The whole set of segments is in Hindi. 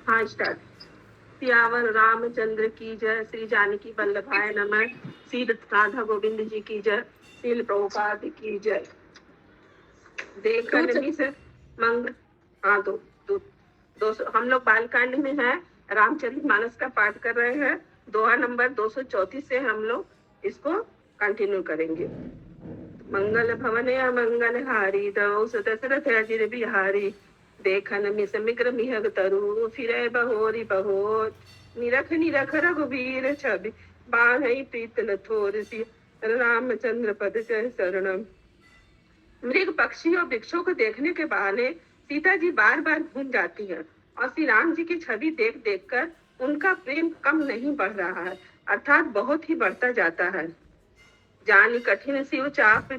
हाँ स्टार्ट। सियावर रामचंद्र की जय, श्री जानकी वल्लभाय नमः, श्री राधा गोविंद जी की जय, श्री प्रभुपाद की जय। देखन मिस मंग हाँ दो हम लोग बालकांड में है, रामचरित मानस का पाठ कर रहे हैं। दोहा नंबर 234 से हम लोग इसको कंटिन्यू करेंगे। मंगल भवन मंगल हारी दो दशरथ अजिर बिहारी, देखन मिस मिग्र मिहग तरु फिरे बहोरी बहोर, निरख निरख रघुवीर छवि बाहई प्रीत न थोर सी, रामचंद्र पद जय शरणम। मृग पक्षी और वृक्षों को देखने के बहाने सीता जी बार बार भूल जाती हैं और श्री राम जी की छवि देख देख कर उनका प्रेम कम नहीं बढ़ रहा है, अर्थात बहुत ही बढ़ता जाता है। जानी कठिन शिव चाप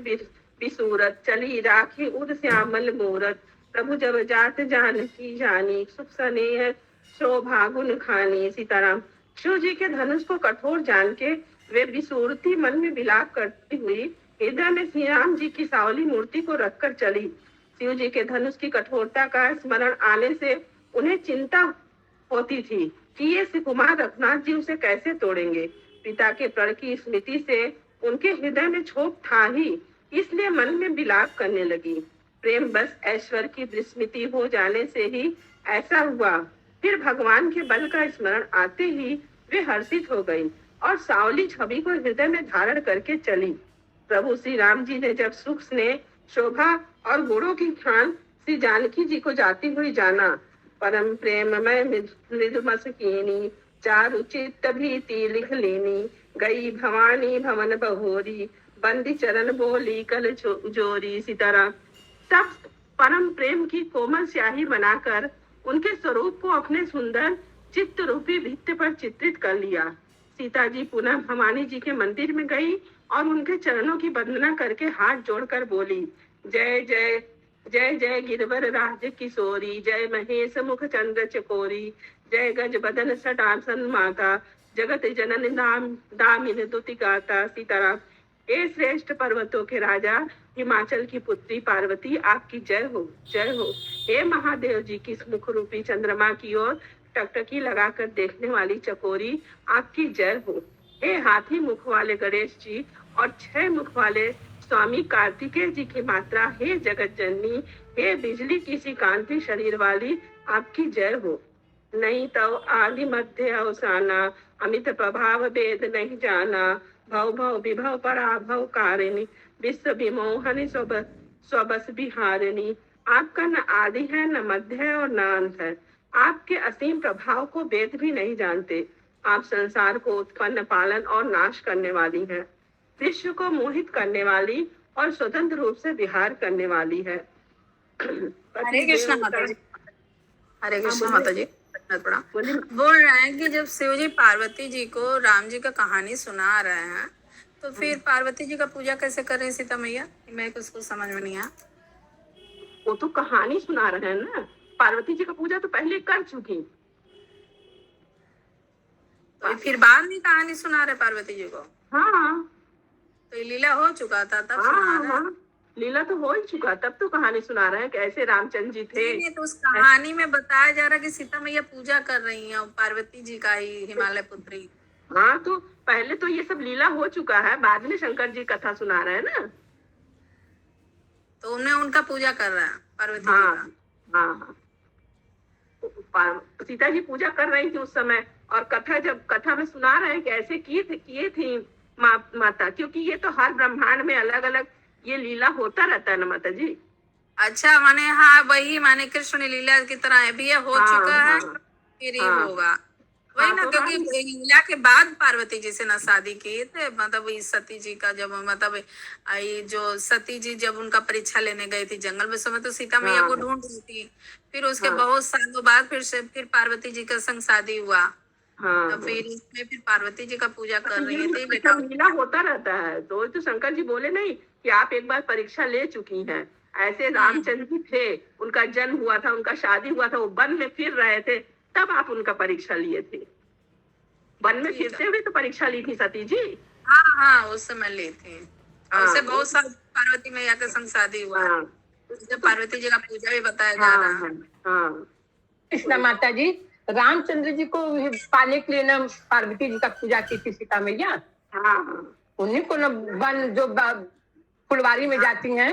बिसूरत, चली राखी उद श्यामल मूरत, प्रभु जब जात जानकी जानी, सुख स्नेह शोभा गुण खानी। सीताराम। शिव जी के धनुष को कठोर जान के वे विसूरती मन में विलाप करती हुई हृदय में श्री राम जी की सावली मूर्ति को रखकर चली। शिव जी के धनुष की कठोरता का स्मरण आने से उन्हें चिंता होती थी कि ये सुकुमार रघुनाथ जी उसे कैसे तोड़ेंगे। पिता के प्रण की स्मृति से उनके हृदय में क्षोभ था ही, इसलिए मन में विलाप करने लगी। प्रेम बस ऐश्वर्य की विस्मृति हो जाने से ही ऐसा हुआ। फिर भगवान के बल का स्मरण आते ही वे हर्षित हो गई और सावली छवि को हृदय में धारण करके चली। प्रभु श्री राम जी ने जब सुख स्नेह शोभा और गुणों की खान श्री जानकी जी को जाती हुई जाना, परम प्रेम मैं मृदुमस कीनी, चारु चित्त भीति लिख लेनी, गई भवानी भवन बहोरी, बंदी चरण बोली कल जोरी। सीताराम। तब परम प्रेम की कोमल स्याही बनाकर उनके स्वरूप को अपने सुंदर चित्त रूपी भित्ति पर चित्रित कर लिया। सीता जी पुनः भवानी जी के मंदिर में गई और उनके चरणों की वंदना करके हाथ जोड़कर बोली, जय जय जय जय गिरवर राज किशोरी, जय महेश मुख चंद्र चकोरी, जय गज बदन सटासन माता, जगत जनन दामिन दुति गाता। सीताराम। ए श्रेष्ठ पर्वतों के राजा, हिमाचल की पुत्री पार्वती, आपकी जय हो जय हो। हे महादेव जी की मुख रूपी चंद्रमा की ओर टकटकी लगाकर देखने वाली चकोरी, आपकी जय हो। हे हाथी मुख वाले गणेश जी और 6 मुख वाले स्वामी कार्तिकेय जी की मात्रा, हे जगत जननी, हे बिजली की सी कांति शरीर वाली, आपकी जय हो। नहीं तो आदि मध्य अवसाना, अमित प्रभाव वेद नहीं जाना, भव भव विभव पराभव कारिणी, विश्व विमोहनी स्वबस बिहारिणी। आपका न आदि है न मध्य है और न अंत है। आपके असीम प्रभाव को वेद भी नहीं जानते। आप संसार को उत्पन्न पालन और नाश करने वाली हैं, विश्व को मोहित करने वाली और स्वतंत्र रूप से विहार करने वाली है। हरे कृष्णा माता जी। हरे कृष्णा माता जी। बोल रहे हैं कि जब शिव जी पार्वती जी को राम जी का कहानी सुना रहे हैं तो फिर पार्वती जी का पूजा कैसे कर रही सीता मैया? मैं कुछ समझ में नहीं आया। वो तो कहानी सुना रहे हैं ना, पार्वती जी का पूजा तो पहले कर चुकी, तो फिर बाद में कहानी सुना रहे पार्वती जी को? हाँ तो ये लीला हो चुका था तब सुना रहे? हाँ, लीला तो हो ही चुका, तब तो कहानी सुना रहे हैं कि ऐसे रामचंद्र जी थे। नहीं, तो उस कहानी में बताया जा रहा है कि सीता मैया पूजा कर रही हैं पार्वती जी का ही, हिमालय पुत्री। हाँ, तो पहले तो ये सब लीला हो चुका है, बाद में शंकर जी कथा सुना रहे हैं ना। तो उन्हें उनका पूजा कर रहा है पार्वती हाँ, जी का। हाँ, सीता जी पूजा कर रही थी उस समय, और कथा जब कथा में सुना रहे हैं कि ऐसे किए थी माता, क्योंकि ये तो हर ब्रह्मांड में अलग अलग ये लीला होता रहता है ना माता जी। अच्छा, माने हाँ वही, माने कृष्ण लीला की तरह भी ये हो चुका है, फिर ही होगा वही ना, क्योंकि लीला के बाद पार्वती जी से ना शादी की थे, मतलब सती जी का जब मतलब जो सती जी जब उनका परीक्षा लेने गई थी जंगल में, समय तो सीता मैया को ढूंढ रही थी, फिर उसके बहुत सालों बाद फिर पार्वती जी का संग शादी हुआ। तो फिर इसमें फिर पार्वती जी का पूजा कर रही थी बेटा। लीला होता रहता है, तो शंकर जी बोले नहीं कि आप एक बार परीक्षा ले चुकी हैं। ऐसे रामचंद्र जी थे, उनका जन्म हुआ था, उनका शादी हुआ था, वो वन में फिर रहे थे, तब आप उनका परीक्षा लिए थे। वन में फिरते हुए तो परीक्षा ली थी सती जी। हाँ हाँ, उस समय ली थी, उससे बहुत साल पार्वती मैया के संग शादी हुआ। तो पार्वती जी का पूजा भी बताया जा रहा है। कृष्णा माता जी, रामचंद्र जी को पाने के लिए ना पार्वती जी का पूजा की थी सीता मैया। हाँ हाँ उन्हीं को ना वन जो फुलवारी में जाती हैं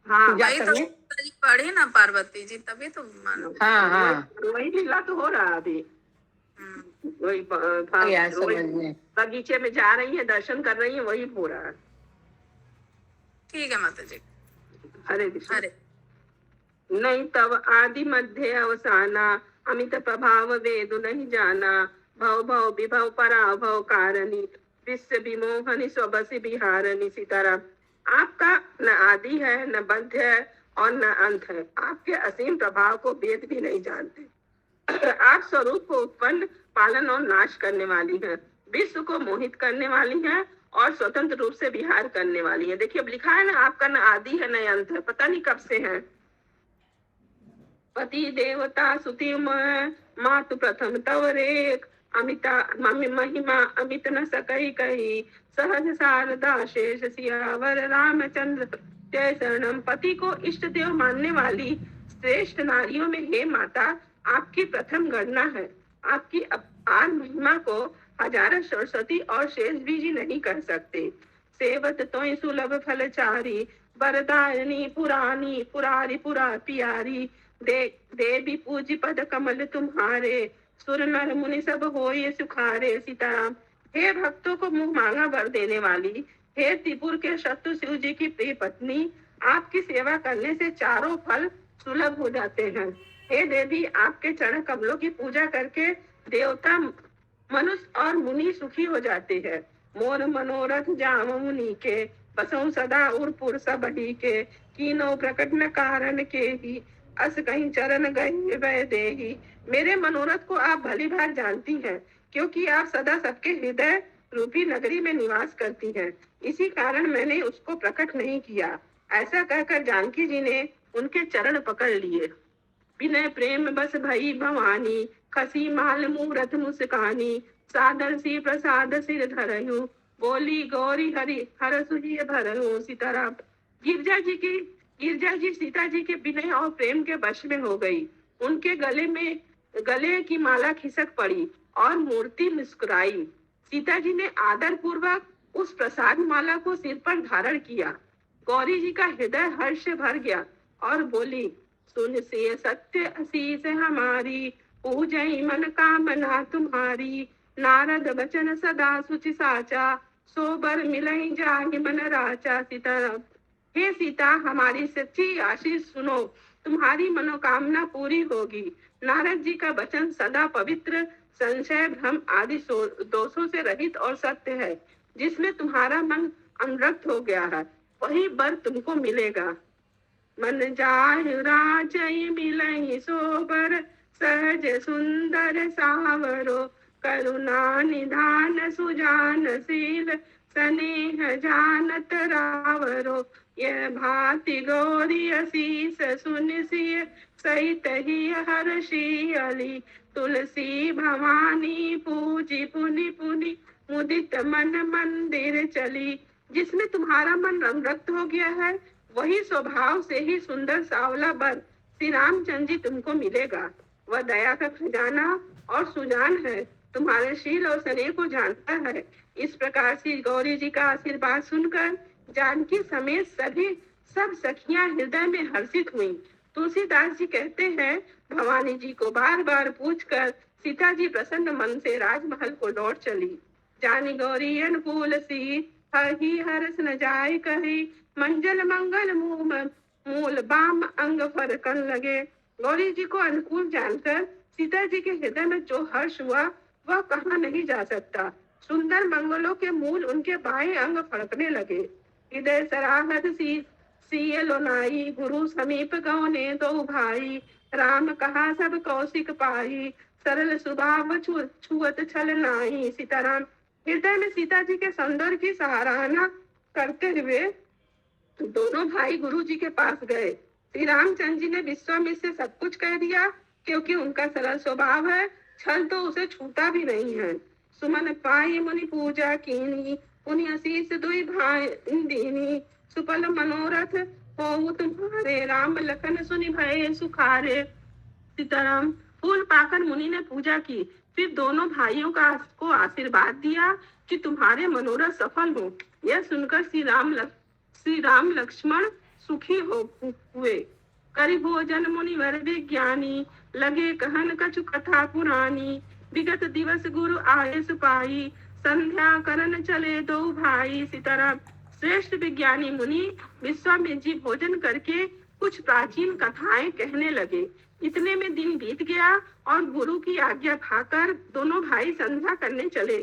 हाँ पूजा वही तो करने। सीता जी पढ़ी ना पार्वती जी, तभी तो मानो। हाँ हाँ वही लीला तो हो रहा है अभी। वही गया वही समझ में। बगीचे में जा रही है, दर्शन कर रही है, वही हो रहा है। ठीक है माता जी। हरे कृष्ण। अरे नहीं तब आदि मध्य अवसाना, अमित प्रभाव वेद नहीं जाना। भव भव विभव पराभव कारणि, विश्व विमोहनि स्वबसि विहारनि। सीताराम। आपका न आदि है, न मध्य है और न अंत है। आपके असीम प्रभाव को वेद भी नहीं जानते। आप स्वरूप को उत्पन्न, पालन और नाश करने वाली हैं, विश्व को मोहित करने वाली हैं और स्वतंत्र रूप से विहार करने वाली हैं। देखिए अब लिखा है ना, आपका न आदि है न अंत है, पता नहीं कब से है। पति देवता सुति मातु प्रथम तव रेख, अमिता महिमा अमित न सकई कही। सहज शारदा शेष सियावर रामचंद्र जय शरणम। पति को इष्ट देव मानने वाली श्रेष्ठ नारियों में हे माता, आपकी प्रथम गणना है। आपकी अपार महिमा को हजारों सरस्वती और शेष भी नहीं कर सकते। सेवत तो सुलभ फलचारी, वरदायनी पुरानी पुरारी पुरा प्यारी। देवी पूजी पद कमल तुम्हारे, सुर नर मुनि सब होए सुखारे। सीताराम। हे भक्तों को मुंह मांगा वर देने वाली, हे त्रिपुर के शत्रु शिव जी की प्रिय पत्नी, आपकी सेवा करने से चारों फल सुलभ हो जाते हैं। हे देवी, आपके चरण कमलों की पूजा करके देवता मनुष्य और मुनि सुखी हो जाते हैं। मोर मनोरथ जाम मुनि के, बसों सदा उर्पुर सबही के। कीनो प्रकट न कारण के ही, अस कहीं चरण गए वह देही। मेरे मनोरथ को आप भली भांति जानती हैं, क्योंकि आप सदा सबके हृदय रूपी नगरी में निवास करती हैं। इसी कारण मैंने उसको प्रकट नहीं किया। ऐसा कहकर जानकी जी ने उनके चरण पकड़ लिए। विनय प्रेम बस भई भवानी, खसी माल मूरत मुस्कानी। सादर सी प्रसाद सिर धरहु, बोली गौरी हरि हर सुहिय भरहु। सीताराम। गिरजा जी सीता जी के विनय और प्रेम के वश में हो गई। उनके गले की माला खिसक पड़ी और मूर्ति मुस्कुराई। सीता जी ने आदर पूर्वक उस प्रसाद माला को सिर पर धारण किया। गौरी जी का हृदय हर्ष से भर गया और बोली, सुन से सत्य असीस हमारी, पूजई मन कामना तुम्हारी। नारद वचन सदा सुचि साचा, सोबर मिलई जाहि मन राचा। सीताराम। हे सीता, हमारी सच्ची आशीष सुनो, तुम्हारी मनोकामना पूरी होगी। नारद जी का वचन सदा पवित्र, संशय भ्रम आदि दोषों से रहित और सत्य है। जिसमें तुम्हारा मन अनुरक्त हो गया है, वही वर तुमको मिलेगा। मन जाहि राजई मिलई सोबर, सहज सुंदर सावरो। करुणा निधान सुजानशील, स्नेह जानत रावरो। यह भांति गौरी असीस सुनिसिय, सहित ही हर्षी अली। तुलसी भवानी पूजी पुनि पुनि, मुदित मन मंदिर चली। जिसमें तुम्हारा मन अनुरक्त हो गया है, वही स्वभाव से ही सुंदर सावला वर श्री रामचंद्र जी तुमको मिलेगा। वह दया का खजाना और सुजान है, तुम्हारे शील और स्नेह को जानता है। इस प्रकार से गौरी जी का आशीर्वाद सुनकर जानकी समेत सब सखियां हृदय में हर्षित हुई। तुलसीदास जी कहते हैं, भवानी जी को बार बार पूछकर सीता जी प्रसन्न मन से राजमहल को लौट चली। जानी गौरी अनुकूल सी, हहि हर्ष न जाय कही। मंगल मंगल मूल बाम अंग फरकन लगे। गौरी जी को अनुकूल जानकर सीता जी के हृदय में जो हर्ष हुआ, वह कहाँ नहीं जा सकता। सुंदर मंगलों के मूल उनके बाएं अंग फड़कने लगे। हृदय सराहत सीय लोनाई, गुरु समीप गौने दो भाई। राम कहा सब कौशिक पाई, सरल स्वभाव छुअत छल नाई। सीताराम। हृदय में सीता जी के सौंदर्य की सराहना करते हुए दोनों भाई गुरु जी के पास गए। श्री रामचंद्र जी ने विश्वामित्र से सब कुछ कह दिया, क्योंकि उनका सरल स्वभाव है, छल तो उसे छूता भी नहीं है। सुमन पाई मुनि पूजा कीनी, उन्हीं आशीष दुई भाई दीनी। सुफल मनोरथ हो तुम्हारे, राम लखन सुनि भय सुखारे। सीताराम। फूल पाकर मुनि ने पूजा की, फिर दोनों भाइयों को आशीर्वाद दिया कि तुम्हारे मनोरथ सफल हो। यह सुनकर श्री राम लक्ष्मण सुखी हुए। करि भोजन मुनिवर विज्ञानी, लगे कहन कछु कथा पुरानी। विगत दिवस गुरु आए सुपाई, संध्या करन चले दो भाई। सीताराम। श्रेष्ठ विज्ञानी मुनि विश्वामित्र जी भोजन करके कुछ प्राचीन कथाएं कहने लगे। इतने में दिन बीत गया और गुरु की आज्ञा खाकर दोनों भाई संध्या करने चले।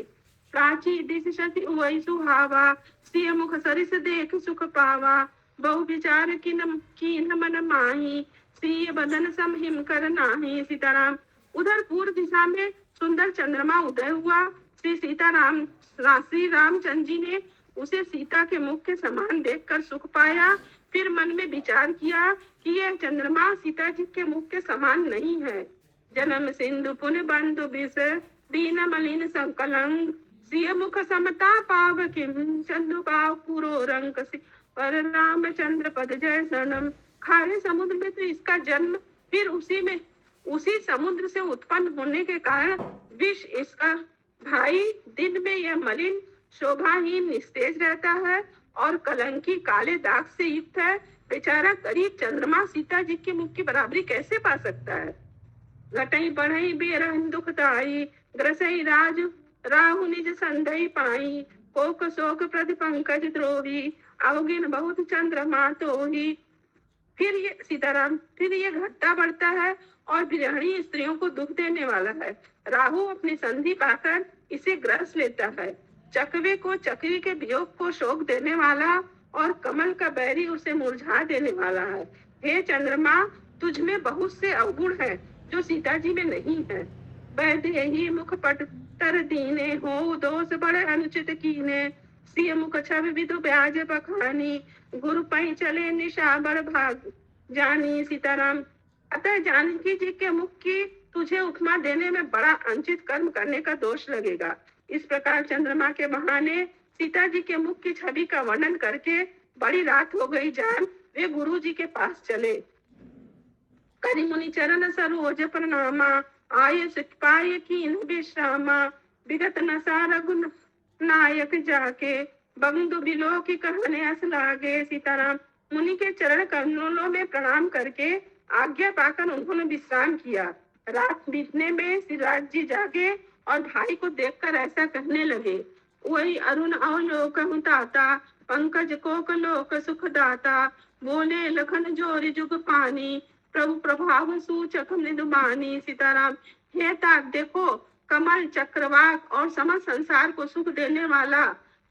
प्राची दिश सती उवई सुहावा, सिय मुख सरिस देख सुख पावा। बहु विचार कीन मन माही, सिय बदन सम हिम कर नाही। सीताराम। उधर पूर्व दिशा में सुंदर चंद्रमा उदय हुआ। श्री रामचंद्र जी ने उसे सीता के मुख के समान देखकर सुख पाया। फिर मन में विचार किया कि यह चंद्रमा सीता जी के मुख के समान नहीं है। जन्म सिंधु पुण्य बंधु विष, दीन मलिन संकलंग। सिय मुख समता पाव किम, चंदु पाव पूरो रंग। पर रामचंद्र पद जय सनम। खारे समुद्र में तो इसका जन्म, फिर उसी समुद्र से उत्पन्न होने के कारण विष इसका भाई। दिन में यह मलिन शोभाहीन निस्तेज रहता है और कलंकी काले दाग से युक्त है। बेचारा करीब चंद्रमा सीता जी के मुख की बराबरी कैसे पा सकता है। घटई बढ़ई बेरहन दुखदाई, ग्रसई राज राहु निज संदई पाई। कोक शोक प्रति पंकज द्रोही, अवगिन बहुत चंद्रमा तोही। फिर ये घटता बढ़ता है और गृहिणी स्त्रियों को दुख देने वाला है। राहु अपनी संधि पाकर इसे ग्रस लेता है। चकवे को चक्री के वियोग को शोक देने वाला और कमल का बैरी उसे मुरझा देने वाला है। हे चंद्रमा, तुझ में बहुत से अवगुण है जो सीता जी में नहीं है। वैदेही मुख पट तर दीने, हो दोष बड़े अनुचित कीने। सिय मुख छवि विदु ब्याज बखानी, गुरु पै चले निशा बड़ भाग जानी। सीताराम। अतः जानकी जी के मुख की तुझे उपमा देने में बड़ा अनुचित कर्म करने का दोष लगेगा। इस प्रकार चंद्रमा के बहाने सीता जी के मुख की छवि का वर्णन करके बड़ी रात हो गई जान वे गुरु जी के पास चले। करि मुनि चरण सरोज प्रणामा, आय सुख पाय कीन विश्रामा। विगत नसा रघु नायक जाके, बंधु बिलो की कहने अस लागे। सीताराम। मुनि के चरण कमलों में प्रणाम करके आज्ञा पाकर उन्होंने विश्राम किया। रात बीतने में सिराज जी जागे और भाई को देखकर ऐसा कहने लगे। वही अरुण अवलोकन ताता, पंकज कोक लोक सुख दाता। बोले लखन जोरी जुग पानी, प्रभु प्रभाव सूचक निदुमानी। सीताराम। हे तात देखो, कमल चक्रवाक और समस्त संसार को सुख देने वाला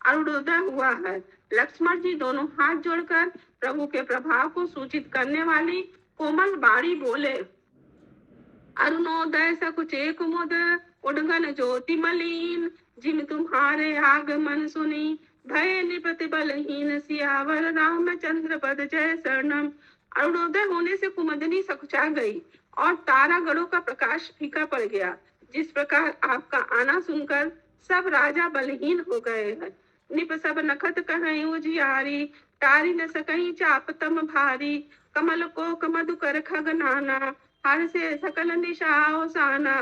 अरुणोदय हुआ है। लक्ष्मण जी दोनों हाथ जोड़कर प्रभु के प्रभाव को सूचित करने वाली कोमल बाणी बोले। अरुणोदय सकुचे कुमुद, उडगन ज्योति मलिन। जिम तुम्हारे आगमन सुनी, भय निपति बलहीन। सियावर रामचंद्र पद जय शरणम। अरुणोदय होने से कुमुदनी सकुचा गई और तारागणों का प्रकाश फीका पड़ गया। जिस प्रकार आपका आना सुनकर सब राजा बलहीन हो गए हैं। निप सब नखत कहीं उजियारी, तारी न सकहीं चाप तम भारी। कमल को मधुकर खगनाना, हर से सकल निशाओ साना।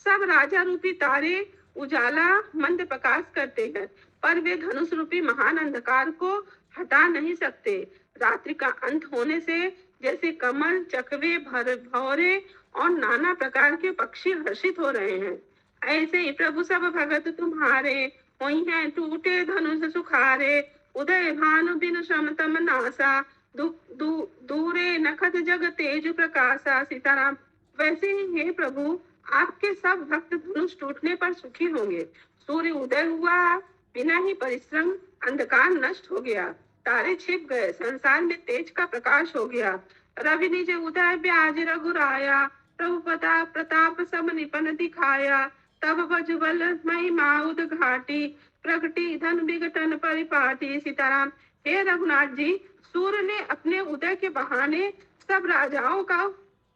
सब राजा रूपी तारे उजाला मंद प्रकाश करते हैं, पर वे धनुष रूपी महान अंधकार को हटा नहीं सकते। रात्रि का अंत होने से जैसे कमल, चकवे, भौरे और नाना प्रकार के पक्षी हर्षित हो रहे हैं, ऐसे ही प्रभु सब भगत तुम्हारे, होई हैं टूटे धनुष सुखारे। उदय भानु बिनु समतम नासा, दूरे नखत जग तेज प्रकाशा। सीताराम। वैसे ही हे प्रभु, आपके सब भक्त धनुष टूटने पर सुखी होंगे। सूर्य उदय हुआ, बिना ही परिश्रम अंधकार नष्ट हो गया, तारे छिप गए, संसार में तेज का प्रकाश हो गया। रवि निज उदय ब्याज रघुराया, प्रभु प्रताप सब निपन दिखाया। तब बजुबल महिमा उद्घाटी, प्रगटी धन विघटन परिपाटी। सीताराम। हे रघुनाथ जी, सूर्य ने अपने उदय के बहाने सब राजाओं का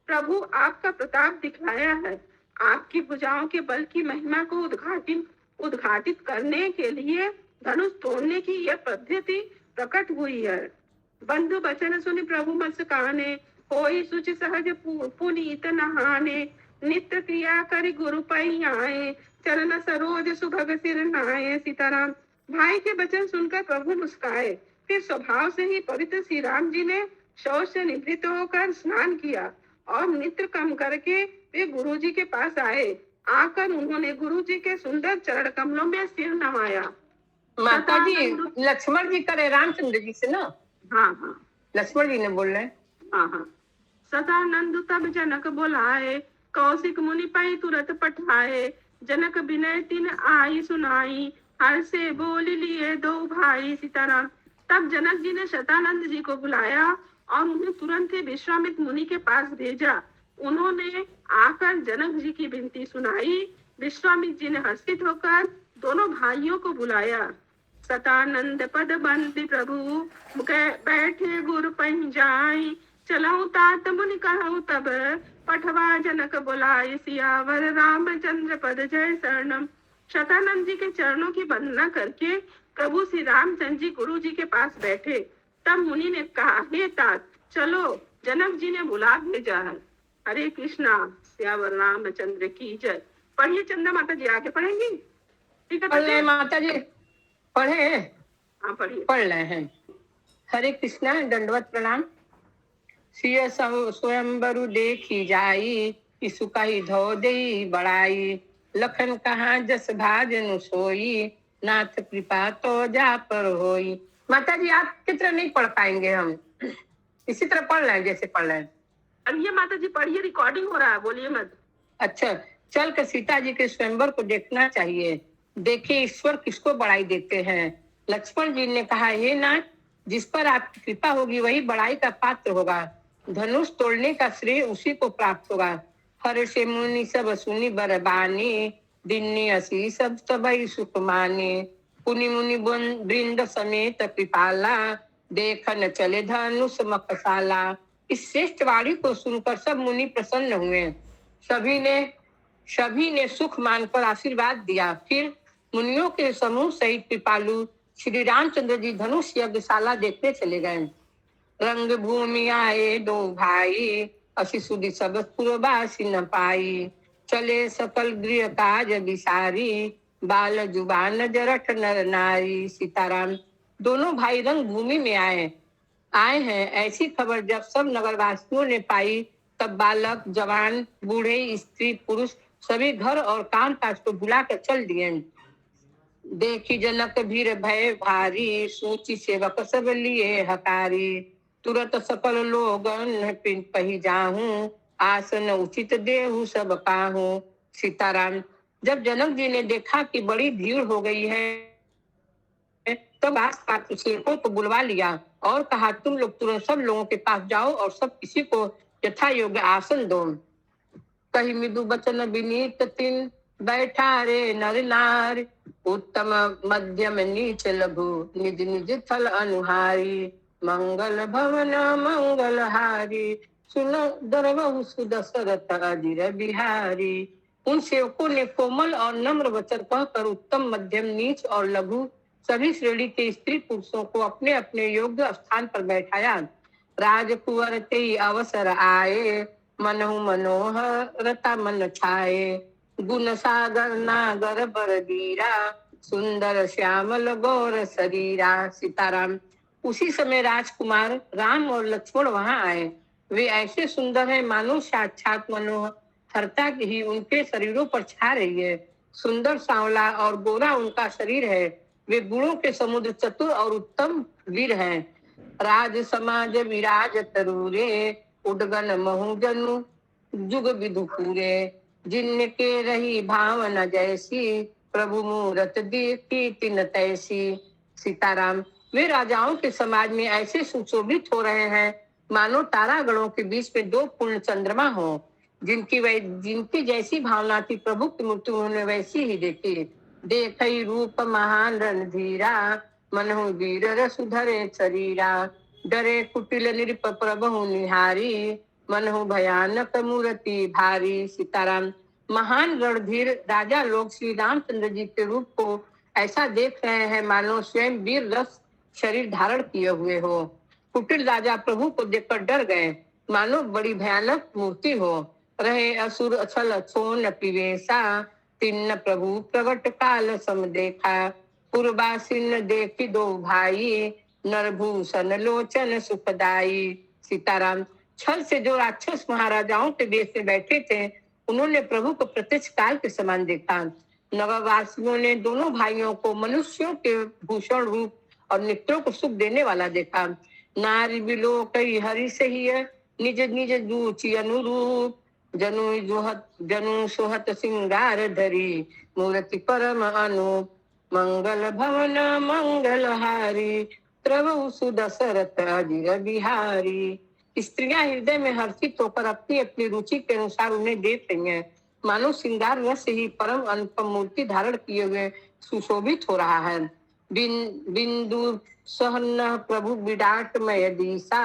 प्रभु आपका प्रताप दिखलाया है। आपकी भुजाओं के बल की महिमा को उद्घाटित करने के लिए धनुष तोड़ने की यह पद्धति प्रकट हुई है। बंधु बचन सुनि प्रभु मस्काने, होई सुचि सहज पुनीत नहाने। नित्य क्रिया करि गुरु पै आए, चरण सरोज सुभग सिर नाए। सीताराम। भाई के वचन सुनकर प्रभु मुस्काए। फिर स्वभाव से ही पवित्र श्री राम जी ने शौच से निवृत्त होकर स्नान किया और नित्य कर्म करके वे गुरु जी के पास आए। आकर उन्होंने गुरु जी के सुंदर चरण कमलों में सिर नवाया। माता जी, सदानंद। लक्ष्मण जी करे रामचंद्र जी से ना, हाँ हाँ लक्ष्मण जी ने बोल रहे हैं। हाँ हाँ। सदानंद तब जनक बोलाए, कौशिक मुनि पै तुरत पठाए। जनक विनय तिन आई सुनाई, हर से बोल लिए दो भाई। सीताराम। तब जनक जी ने शतानंद जी को बुलाया और उन्हें तुरंत ही विश्वामित्र मुनि के पास भेजा। उन्होंने आकर जनक जी की विनती सुनाई। विश्वामित्र जी ने हर्षित होकर दोनों भाइयों को बुलाया। सतानंद पद बंदी प्रभु, बैठे गुरु पै जाई। चलऊ तात मुनि कहऊ तब, पठवा जनक बुलाए। सियावर रामचंद्र पद जय शरणम। शतानंद जी के चरणों की वंदना करके प्रभु श्री रामचंद्र जी गुरु जी के पास बैठे। तब मुनि ने कहा, हे तात, चलो, जनक जी ने बुला भेजा है। हरे कृष्णा। सियावर रामचंद्र की जय। पढ़िए चंदा माता जी, आगे पढ़ेंगी? ठीक है पढ़ रहे हैं बच्चे? माता जी, पढ़े? हाँ पढ़िए। पढ़ रहे हैं। हरे कृष्णा, दंडवत प्रणाम। सिय स्वयंवरु देखी जाई, इसु कही धो देई बड़ाई। लखन कहाँ जस भाजनु सोई, नाथ कृपा तो जा पर होई। माता जी, आप की तरह नहीं पढ़ पाएंगे हम, इसी तरह पढ़ रहे हैं जैसे पढ़ रहे हैं। पढ़िए माता जी, पढ़िए, रिकॉर्डिंग हो रहा है, बोलिए मत। अच्छा, चल कर सीता जी के स्वयंवर को देखना चाहिए। देखिए ईश्वर किसको बड़ाई देते हैं। लक्ष्मण जी ने कहा, हे नाथ, जिस पर आपकी कृपा होगी वही बड़ाई का पात्र होगा। धनुष तोड़ने का श्रेय उसी को प्राप्त होगा। हर से मुनि सब सुनी बरबानी, दिन्नी असी सब सबई सुख माने। पुनि मुनि वृंद समेत कृपाला, देखन चले धनुष मकसाला। इस श्रेष्ठ वाणी को सुनकर सब मुनि प्रसन्न हुए। सभी ने सुख मानकर आशीर्वाद दिया। फिर मुनियों के समूह सहित कृपालु श्री रामचंद्र जी धनुष यज्ञशाला देखने चले गए। रंग भूमि आए दो भाई, असी सुधि सब पुरवासी न पाई। चले सकल गृह काज विसारी, बाल जुबान जरठ नर नारी। सीताराम। दोनों भाई रंग भूमि में आए हैं। ऐसी खबर जब सब नगरवासियों ने पाई, तब बालक, जवान, बूढ़े, स्त्री, पुरुष सभी घर और काम काज को भुला कर चल दिए। देखी जनक भीर भय भारी, सोची सेवक सब लिए हकारी। तुरंत सकल लोगन पही जाहूं, आसन उचित देहु सब काहू। सीताराम। जब जनक जी ने देखा कि बड़ी भीड़ हो गई है, तब आसपास के सेवकों को बुलवा लिया और कहा, तुम लोग तुरंत सब लोगों के पास जाओ और सब किसी को यथा योग्य आसन दो। कही मृदु बचन विनीत तिन, बैठा रे नर नार। उत्तम मध्यम नीच लघु, निज निज थल अनुहारी। मंगल भवन मंगल हारी, सुनो दरबहु सुदशरथ अजिर बिहारी। उन सेवकों ने कोमल और नम्र वचन कहकर उत्तम, मध्यम, नीच और लघु सभी श्रेणी के स्त्री पुरुषों को अपने अपने योग्य स्थान पर बैठाया। राजकुंवर ते अवसर आए, मनहु मनोहरता मन छाए। गुण सागर नागर बरबीरा, सुंदर श्यामल गौर शरीरा। सीताराम। उसी समय राजकुमार राम और लक्ष्मण वहां आए। वे ऐसे सुंदर हैं मानो साक्षात मनोहरता ही उनके शरीरों पर छा रही है। सुंदर सांवला और गोरा उनका शरीर है। वे गुणों के समुद्र, चतुर और उत्तम वीर हैं। राज समाज विराज तरूरे, उडगन महु जनु जुग विदु पूरे। जिनके रही भावना जैसी, प्रभु मूरत देखी तिन तैसी। सीताराम। वे राजाओं के समाज में ऐसे सुशोभित हो रहे हैं मानो तारागणों के बीच में दो पूर्ण चंद्रमा हो। जिनकी जैसी भावना थी, प्रभु की मूर्ति उन्होंने वैसी ही देखी। देखई रूप महान रणधीरा, मनहु वीर रसु धरे शरीरा। डरे कुटिल निरप प्रभु निहारी, मनहु भयानक मूर्ति भारी। सीताराम। महान रणधीर राजा लोग श्री रामचंद्र जी के रूप को ऐसा देख रहे हैं मानो स्वयं वीर रस शरीर धारण किए हुए हो। कुटिल राजा प्रभु को देखकर डर गए, मानो बड़ी भयानक मूर्ति हो। रहे असुर अछल छोन पिवेशा, तिन्न प्रभु प्रगट काल सम देखा, पूर्वासिन देखी दो भाई, नरभूषण लोचन सुखदाई। सीताराम। छल से जो राक्षस महाराजाओं के देश में बैठे थे, उन्होंने प्रभु को प्रत्यक्ष काल के समान देखा। नगरवासियों ने दोनों भाइयों को मनुष्यों के भूषण रूप और नेत्रों को सुख देने वाला देखा। नारी बिलो कई हरि सही निज निज दूची अनुरूप, जनु सोहत सिंगार धरी, मूर्ति परम अनूप, मंगल भवन मंगलहारी, प्रभु सुदशरथ अजिर बिहारी। स्त्रियां हृदय में हर्षित होकर अपनी अपनी रुचि के अनुसार उन्हें देख रही हैं। मानो श्रृंगार रस ही परम अनुपम मूर्ति धारण किए हुए सुशोभित हो रहा है। बिंदु सहन प्रभु विराटमय दिशा,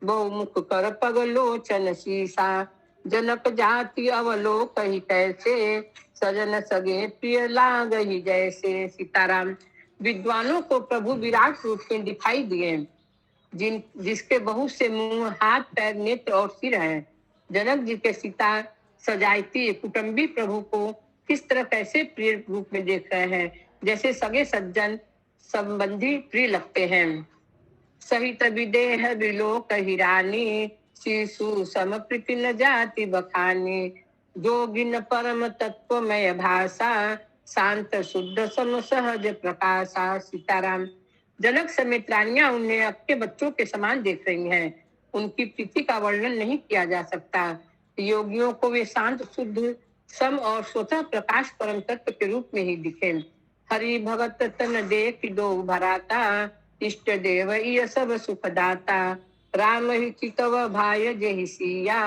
बहुमुख कर पगलोचन शीशा, जनक जाति अवलोक ही कैसे, सजन सगे प्रिय लाग ही जैसे। सीताराम। विद्वानों को प्रभु विराट रूप में दिखाई दिए, जिसके बहुत से मुंह, हाथ, पैर, नेत्र और सिर हैं। जनक जी के सीता सजाती कुटुंबी प्रभु को किस तरह कैसे प्रिय रूप में देख रहे हैं, जैसे सगे सज्जन संबंधी प्रिय लगते हैं। सहित विदेह विलोक हिरानी, शिशु सम प्रीति न जाति बखानी, जोगिन परम तत्वमय भाषा, शांत शुद्ध सम सहज प्रकाशा। सीताराम। जनक समेत रानियां उन्हें अपने बच्चों के समान देख रही हैं। उनकी प्रीति का वर्णन नहीं किया जा सकता। योगियों को वे शांत शुद्ध सम और स्वतः प्रकाश परम तत्व के रूप में ही दिखे। हरि भगत तन देख दो भराता, इष्ट देव ये सब सुखदाता, राम ही चितव भाय जहि सिया,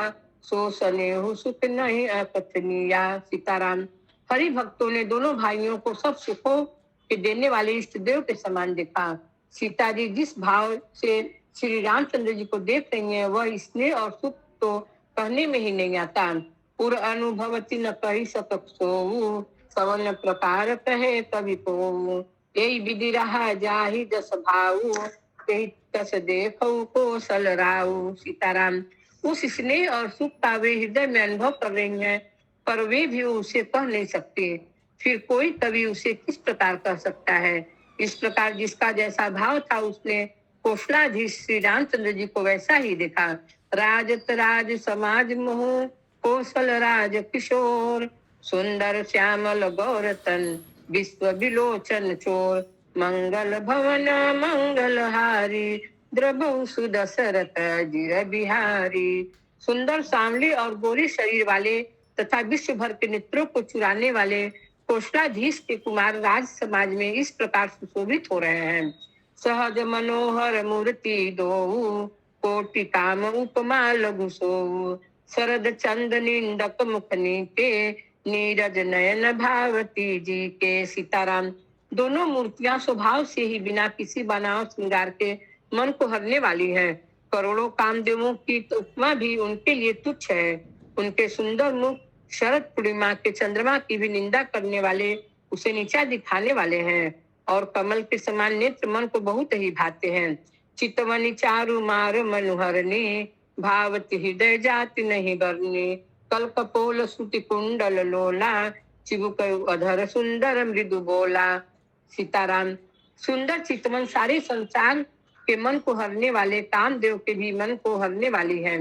सो स्नेहु सुख नहीं अकथनीया। सीताराम। हरि भक्तों ने दोनों भाइयों को सब सुखों के देने वाले इष्ट देव के समान देखा। सीता जी जिस भाव से श्री रामचंद्र जी को देख रही हैं, वह स्नेह और सुख तो कहने में ही नहीं आता। पुर अनुभवती न कही सकत सोऊ, सवन प्रकार कहे कवि को, यही विधि रहा जाहि जस भाऊ, यही तस देखऊ कौशल राऊ। सीताराम। उस स्नेह और सुख का वे हृदय में अनुभव कर रही हैं, पर वे भी उसे कह नहीं सकते। फिर कोई कवि उसे किस प्रकार कह सकता है। इस प्रकार जिसका जैसा भाव था, उसने कौशलाधीश श्री रामचंद्र जी को वैसा ही देखा। राजत राज समाज मोह, कौशल राज किशोर, सुंदर श्यामल गौरतन, विश्व विलोचन चोर, मंगल भवन मंगलहारी, द्रभु सुदशरथ अजिर बिहारी। सुंदर सांवले और गोरे शरीर वाले तथा विश्व भर के नेत्रों को चुराने वाले कौशलाधीश के कुमार राज समाज में इस प्रकार सुशोभित हो रहे हैं। सहज मनोहर मूर्ति दो, कोटि काम उपमा लघु सो, शरद चंद निंदक मुख नीके, नीरज नयन भावती जी के। सीताराम। दोनों मूर्तियां स्वभाव से ही बिना किसी बनाव श्रृंगार के मन को हरने वाली हैं। करोड़ों कामदेवों की उपमा भी उनके लिए तुच्छ है। उनके सुंदर मुख शरद पूर्णिमा के चंद्रमा की भी निंदा करने वाले, उसे नीचा दिखाने वाले हैं, और कमल के समान नेत्र मन को बहुत ही भाते हैं। चितवनी चारु मार मनोहरनी, भावती हृदय जाति नहीं बरनी, कल कपोल सुति कुंडल लोला, चिबुक अधर सुंदर मृदु बोला। सीताराम। सुंदर चितवन सारे संसार के मन को हरने वाले कामदेव के भी मन को हरने वाली है।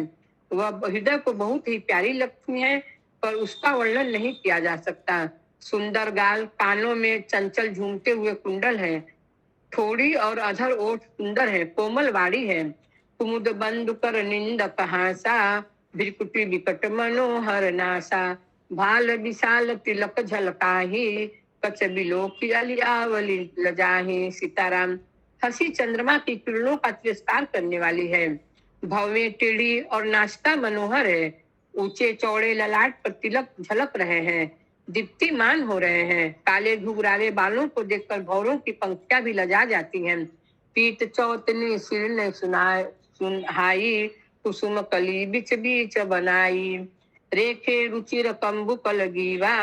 वह हृदय को बहुत ही प्यारी लगती है, पर उसका वर्णन नहीं किया जा सकता। सुंदर गाल, कानों में चंचल झूमते हुए कुंडल है, ठोड़ी और अधर ओठ सुंदर है, कोमल वाणी है। कुमुद बंद कर निंदक हासा, भ्रिकुटी विकट मनोहर नासा, भाल विशाल तिलक झलकाही, कच बिलोकी अलियावली लजाही। सीताराम। हंसी चंद्रमा की किरणों का तिरस्कार करने वाली है। भव्य टेढ़ी और नाचता मनोहर है। ऊंचे चौड़े ललाट पर तिलक झलक रहे हैं, दीप्तिमान हो रहे हैं। काले घुघराले बालों को देखकर भौरों की पंक्तियां भी लजा जाती हैं। पीत चौतनी सिर ने सुनहाई, कुसुम कली बिच बीच बनाई, रेखे रुचिर कंबुक लगीवा,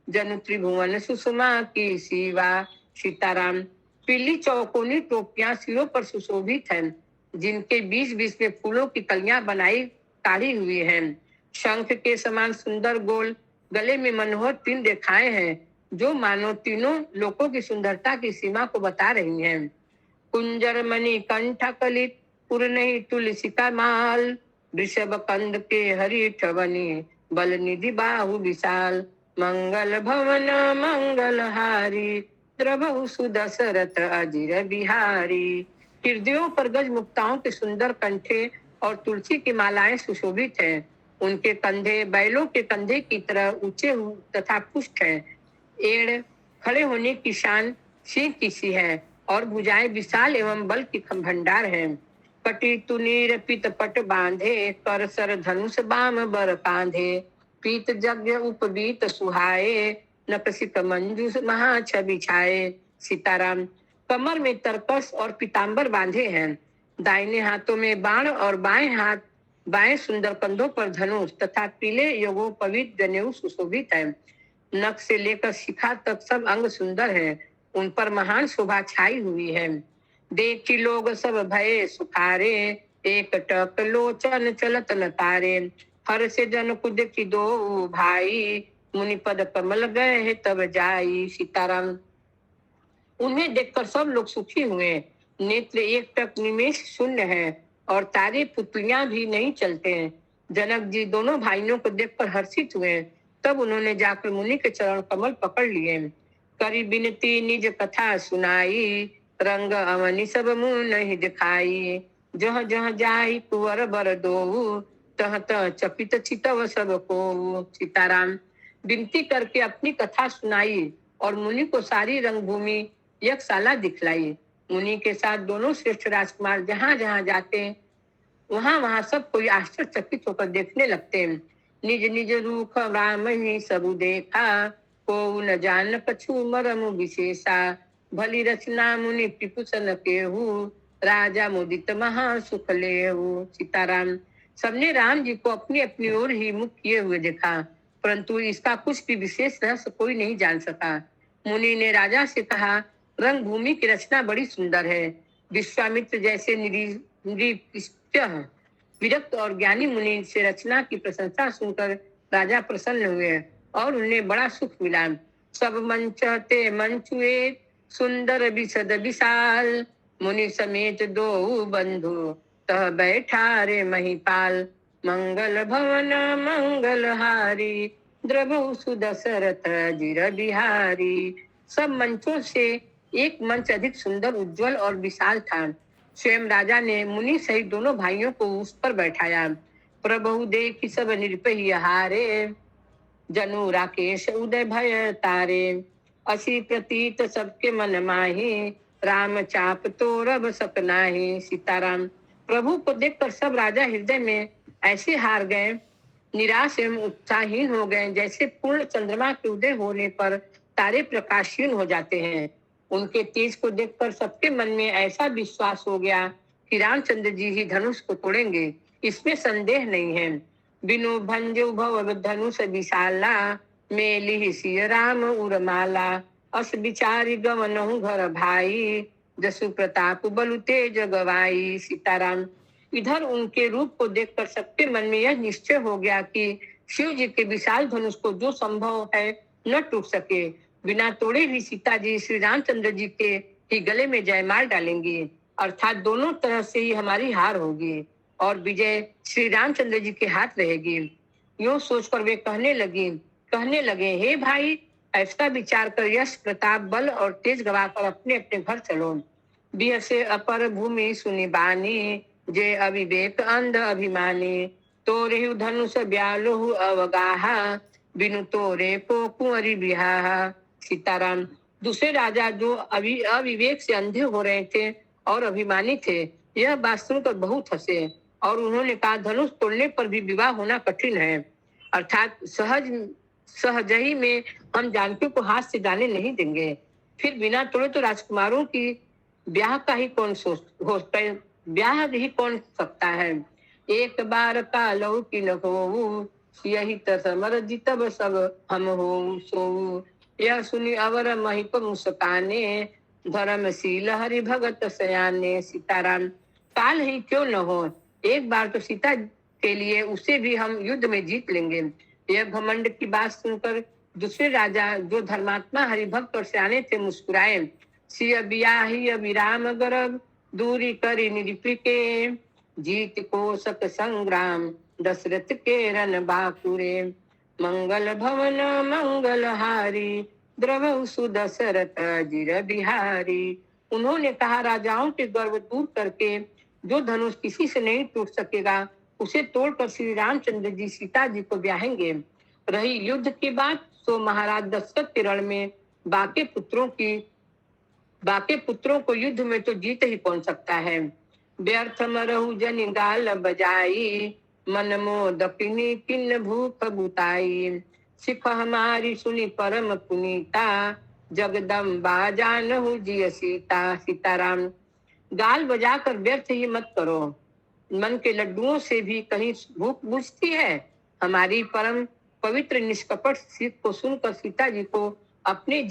जनु त्रिभुवन सुषमा की सीवा। सीताराम। पीली चौकोनी टोपियां सिरों पर सुशोभित हैं, जिनके बीच बीच में फूलों की कलियां बनाई काढ़ी हुई हैं। शंख के समान सुंदर गोल गले में मनोहर तीन रेखाएं हैं, जो मानो तीनों लोकों की सुंदरता की सीमा को बता रही हैं। कुंजर मणि कंठ कलित पूर्ण तुलसी का माल, वृषभ कंद के हरिठ बनी बल निधि बाहु विशाल, मंगल भवन मंगल हारी द्रभु सुदशरथ अजिर बिहारी। हृदयों पर गज मुक्ताओं के सुंदर कंठे और तुलसी की मालाएं सुशोभित हैं। उनके कंधे बैलों के कंधे की तरह ऊंचे तथा पुष्ट हैं। एड़ खड़े होने की शान सिंह की सी है और भुजाएं विशाल एवं बल की भंडार है। कटी तुनीर पित पट बांधे, कर सर धनुष बाम बर कांधे, पीत यज्ञ उपवीत सुहाए, नकसिक मंजूष महा छवि छाए। सीताराम। कमर में तरकस और पीतांबर बांधे हैं, दाहिने हाथों में बाण और बाएं सुंदर कंधों पर धनुष तथा पीले योगोपवीत जनेऊ सुशोभित है। नख से लेकर शिखा तक सब अंग सुंदर है, उन पर महान शोभा छाई हुई है। देखी लोग सब भये सुखारे, एक टक लोचन चलत न तारे, हर से जन को देखी दो भाई, मुनि पद कमल गए तब जाई। सीताराम। उन्हें देखकर सब लोग सुखी हुए। नेत्र एक टक निमेष शून्य है और तारे पुतलियां भी नहीं चलते हैं। जनक जी दोनों भाइयों को देखकर हर्षित हुए। तब उन्होंने जाकर मुनि के चरण कमल पकड़ लिए। करी बिनती निज कथा सुनाई, रंग अवनि सब मुंह नहीं दिखाई, जह जह जाई कुंवर बर दो, तह तह चकित चितव सब को। सीताराम। विनती करके अपनी कथा सुनाई और मुनि को सारी रंगभूमि यज्ञशाला दिखलाई। मुनि के साथ दोनों श्रेष्ठ राजकुमार जहां जहां जाते वहां वहां सब कोई आश्चर्यचकित होकर देखने लगते। निज निज रूख राम ही सबु देखा, को न जान कछु मरम विशेषा, भली रचना मुनि पिपुसन केहू, राजा मुदित महा सुख लेहू। सीताराम। सबने राम जी को अपनी अपनी ओर ही मुख किए हुए देखा, परंतु इसका कुछ भी विशेष रहस्य कोई नहीं जान सका। मुनि ने राजा से कहा, रंग भूमि की रचना बड़ी सुंदर है। विश्वामित्र जैसे विरक्त और ज्ञानी मुनि से रचना की प्रशंसा सुनकर राजा प्रसन्न हुए और उन्हें बड़ा सुख मिला। सब मंच ते मंचुए, सुंदर विशद विशाल, मुनि समेत दो बंधु तह बैठा रे महिपाल, मंगल भवन मंगल हारी द्रभु सुदशरथ जिर बिहारी। सब मंचों से एक मंच अधिक सुंदर उज्जवल और विशाल था। स्वयं राजा ने मुनि सहित दोनों भाइयों को उस पर बैठाया। प्रभु देखि सब निरपहि हारे, जनु राकेश उदय भय तारे, असी प्रतीत सबके मन माही, राम चाप तो रब सकनाही। सीताराम। प्रभु को देखकर सब राजा हृदय में ऐसे हार गए, निराश एवं उत्साहहीन हो गए, जैसे पूर्ण चंद्रमा के उदय होने पर तारे प्रकाशहीन हो जाते हैं। उनके तेज को देखकर सबके मन में ऐसा विश्वास हो गया कि रामचंद्र जी ही धनुष को तोड़ेंगे, इसमें संदेह नहीं है। बिनु भंजु भव धनुष विशाला, मेली सिय राम उरमाला, अस विचारी गवनहु घर भाई, जसु प्रताप बलु तेज गवाई। सीताराम। इधर उनके रूप को देखकर सबके मन में यह निश्चय हो गया कि शिव जी के विशाल धनुष को जो संभव है न टूट सके। बिना तोड़े भी सीता जी श्री रामचंद्र जी के ही गले में जयमाल डालेंगी, अर्थात दोनों तरह से ही हमारी हार होगी और विजय श्री रामचंद्र जी के हाथ रहेगी। यूं सोचकर वे कहने लगे, हे भाई, ऐसा विचार कर यश प्रताप बल और तेज गवाकर अपने अपने घर चलो। बिह से अपर भूमि सुनि बानी, जे अविवेक अंध अभिमानी, तोरे धनुष ब्यालोहु अवगाहा, बिनु तोरे को कुंवरी बिहाहा। सीताराम। दूसरे राजा जो अविवेक से अंधे हो रहे थे और अभिमानी थे, यह बात सुनकर बहुत हंसे और उन्होंने कहा, धनुष तोड़ने पर भी विवाह होना कठिन है, अर्थात सहज ही में हम जानकी को हाथ से जाने नहीं देंगे। फिर बिना तोड़े तो राजकुमारों की ब्याह ही कौन सकता है। एक बार का लौ की न हो, यही तमर जितब सब हम हो सो, यह सुनी अवर महिप मुस्काने, धर्मशील हरि भगत सयाने। सीताराम। काल ही क्यों न हो, एक बार तो सीता के लिए उसे भी हम युद्ध में जीत लेंगे। यह घमंड की बात सुनकर दूसरे राजा जो धर्मात्मा हरिभक्त और सियाने थे मुस्कुराए। सिय बियाहि अभिराम गर्भ दूरी करी निरिपिके जीत कोसक संग्राम दशरथ के रन बाकुरे मंगल भवन मंगल हारी द्रवहु सुदशरथ अजिर बिहारी। उन्होंने कहा, राजाओं के गर्व दूर करके जो धनुष किसी से नहीं टूट सकेगा उसे तोड़कर श्री रामचंद्र जी सीता जी को ब्याहेंगे। रही युद्ध की बात, तो महाराज दशरथ के रण में बाके पुत्रों को युद्ध में तो जीत ही कौन सकता है। व्यर्थ मरहु जनि गाल बजाई मन मोदकिनी किन्न भूख बुताई सिख हमारी सुनी परम पुनीता जगदम्बा जानहु जिय सीता। सीताराम, गाल बजाकर व्यर्थ ही मत करो, मन के लड्डुओं से भी कहीं भूख बुझती है। हमारी परम पवित्र निष्कपट सीख को सुनकर सीता जी को अपने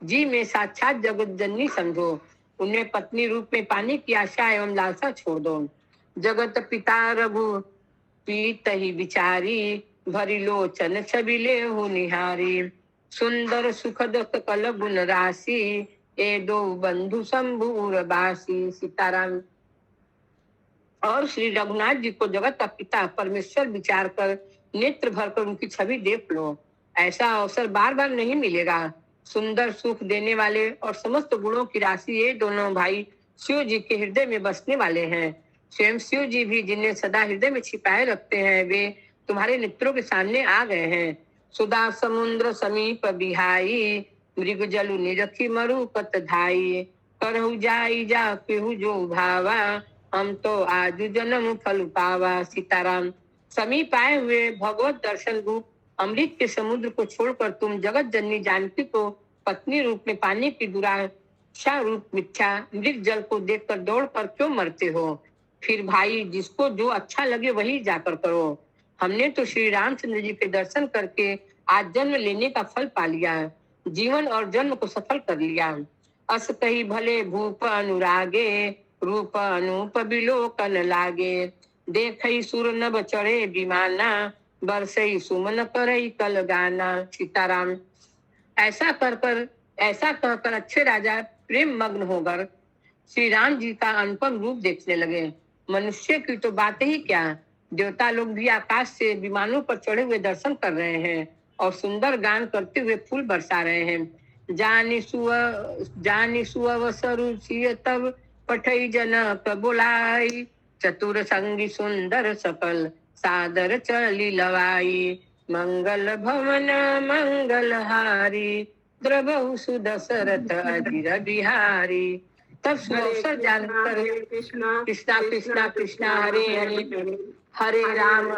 जी में साक्षात जगत जननी समझो। उन्हें पत्नी रूप में पाने की आशा एवं लालसा छोड़ दो। जगत पिता रघु पीत ही विचारी भरी लोचन छबिले हो निहारी सुंदर सुखद सकल गुण राशि ए दो बंधु शंभुर बासी। सीताराम, और श्री रघुनाथ जी को जगत का पिता परमेश्वर विचार कर नेत्र भरकर उनकी छवि देख लो। ऐसा अवसर बार बार नहीं मिलेगा। सुंदर सुख देने वाले और समस्त गुणों की राशि ये दोनों भाई शिव जी के हृदय में बसने वाले हैं। स्वयं शिव जी भी जिन्हें सदा हृदय में छिपाए रखते हैं वे तुम्हारे नेत्रों के सामने आ गए हैं। सुधा समुद्र समीप बिहाई मृग जलु निरखी मरु कत धाई करहु जाई जा केहू जो भावा हम तो आज जन्म फल पावा। सीताराम, समीप आए हुए भगवत दर्शन रूप अमृत के समुद्र को छोड़कर तुम जगत जननी जानकी को पत्नी रूप में पाने की दुराशा रूप मिथ्या मृत जल को देखकर दौड़कर क्यों मरते हो। फिर भाई, जिसको जो अच्छा लगे वही जाकर करो। हमने तो श्री रामचंद्र जी के दर्शन करके आज जन्म लेने का फल पा लिया, जीवन और जन्म को सफल कर लिया। अस कही भले भूप अनुरागे रूप अनूप बिलोकन लागे देखई सुर नभ चढ़े विमाना बरसई सुमन करई कल गाना। सीताराम, ऐसा कहकर अच्छे राजा प्रेम मग्न होकर श्री राम जी का अनुपम रूप देखने लगे। मनुष्य की तो बात ही क्या, देवता लोग भी आकाश से विमानों पर चढ़े हुए दर्शन कर रहे हैं और सुंदर गान करते हुए फूल बरसा रहे हैं। जानी सुअवसरु सिय तब पठई जनक बुलाई चतुर संगी सुंदर सकल सादर चली लवाई मंगल भवन मंगल हारी द्रवहु सुदशरथ अजिर बिहारी। तब सुअवसर जानकर कृष्णा कृष्णा कृष्णा कृष्णा हरे हरे हरे राम